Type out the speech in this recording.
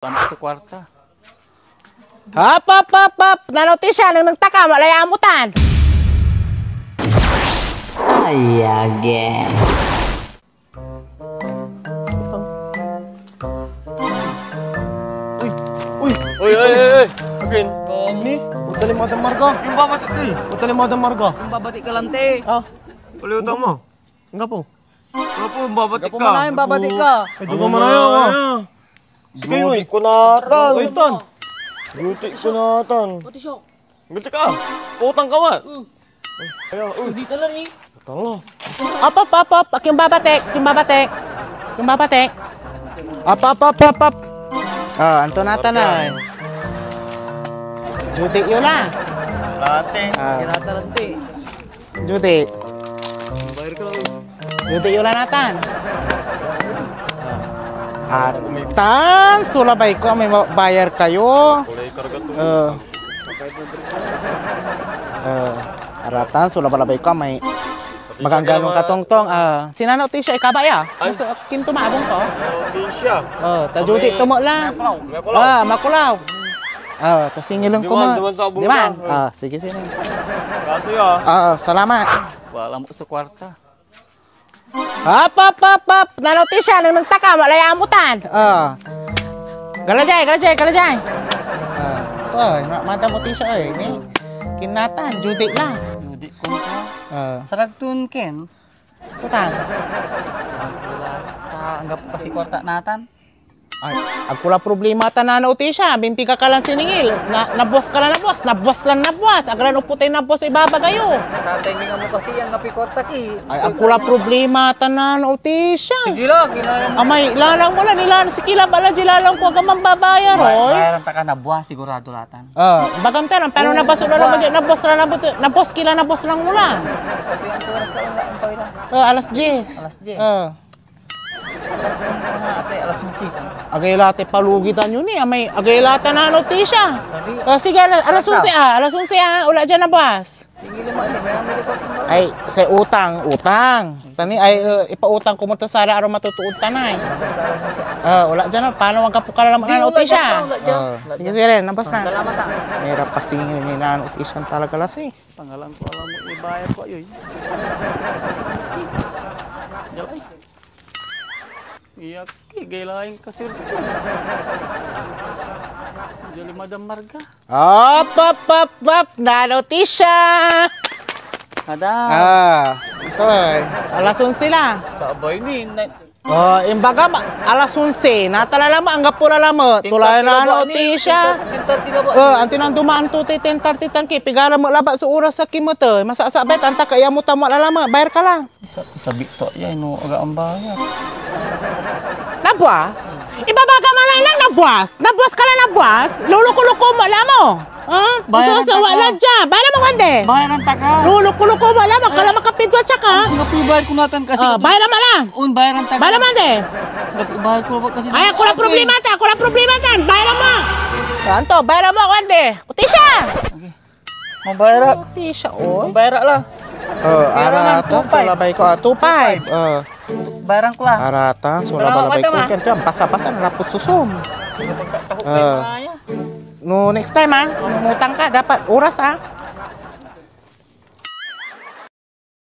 Lampas sa kwarta. Hop! Nanotisya nang nagtaka, malaya amutan. Ayage. Uy! Again? Ni, utali mo ang marga. Yung babatik ka eh. Utali mo ang marga. Yung babati ka lang, te. Ah, Paliwatan mo. nga po. Ano po, babatik Gapo ka. mo na yung babati ka. Medyo ka manayaw ka. Sige, uy. Ko natan. Uy, ton. Guti ko natan. Pati siya. Guti ka. Putang ka man. Dito lang eh. Putang lo. Op. Yung babatek. Op. Ah, anto nata na. Juti yun na. Late. Kinata lang, te. Juti. Bayar ka lang. Juti yun na natan. Atan, sulabay ko, may bayar kayo. Kulay karga to. Aratan, sulabay ko, may magangganong katongtong. Sinanaw ti siya, ikabaya. Kinto maabong to. Hindi siya. Tajuti, tumo lang. May pulaw. Makulaw. Tas singilong ko mo. Diwan sa abong Diwan? na. Sige. Kaso ya. Salamat. Wala mo sa kwarta. Hop! Nanotisya nang nagtaka, malaya amutan. Galajay. Mata mo tisya eh. Kinatan, juti lang. Nudi ko ka. Saragtun, Ken. Putang. Anggap po kasi kwarta natan. Ay, agpula problema tanan utisya, bimpi ka lang siningil. Nabos ka lang nabos. Aglan uputay nabos ibaba kayo. Natatiming mo kasi ang ngapi kwarta ki. Ay, agpula problema tanan utisya. Sige lang, ginaya mo. Amay, lalang mo lang nilan. Sikila bala, jilalang ko ka mambabayar, oy. Bayaran ta ka na buwan, sigurado latan. Bagam tanan, pero nabas ulo lang mo dyan, nabos lang mo lang. Tapi ang oras ka lang ang pawila. Alas 10. Alas 10. Saragtun ko nga ate, alas 11. Agay palugitan yun eh. Amay, agay lata na notisya. Sige. Sige, alas 11 Ula dyan na bas. Sige lang mo, may amili kwarta mo. Ay, sa utang. Tani, ipautang ko mo ta sara araw matutuod tanay. Wala dyan na. Paano wag ka po kalaman na notisya? Sige, nabas na. Salamat ha. Mayroon pa singin ni na notisya talaga lasi. Pangalan ko alam mo, ibayad ko ayoy. Jalay. Iyak, gaylaing kasir. Jali Madam Marga. Hop! Na notisya! Madam. Ito alas 11 na. Sa abay ni. Imbaga, alas 11. Natalala mo, anggap pula lamo. Tulay na notisya. Tintar ba? Anti nang dumaan tuti 10:30 tangki. Pigara mo laba sa oras sa kimoto. Masasabet, anta kaya mo tamo alama. Bayar ka lang. Sabi to, yan, no, aga ang bayar. Nabuas? Ibabaga mo lang nabuas. Nabuas ka lang nabuas. Luluko-luko mo, alam mo. Bayaran Masasawa taka. lang dyan. Bayaran mo kande. Bayaran ta ka. Luluko-luko mo, alam mo. Kala makapidwa tsaka. Napibayad ko natin kasi. Bayaran mo lang. Bayaran ta ka. Bayaran mo kande. Napibayad ko ba kasi. Ay, ako lang problema ta. Bayaran mo. Santo, bayaran mo kande. Utisya. Okay. Mabayara. Utisya, oh. Mabayara lang. Aratan, sulabay ko. 2.5. Bayaran ko lang. Aratan, sulabay ko. Kaya, basa-basa, nalapos susum. Takot kayo mga No, next time mutang ka, dapat oras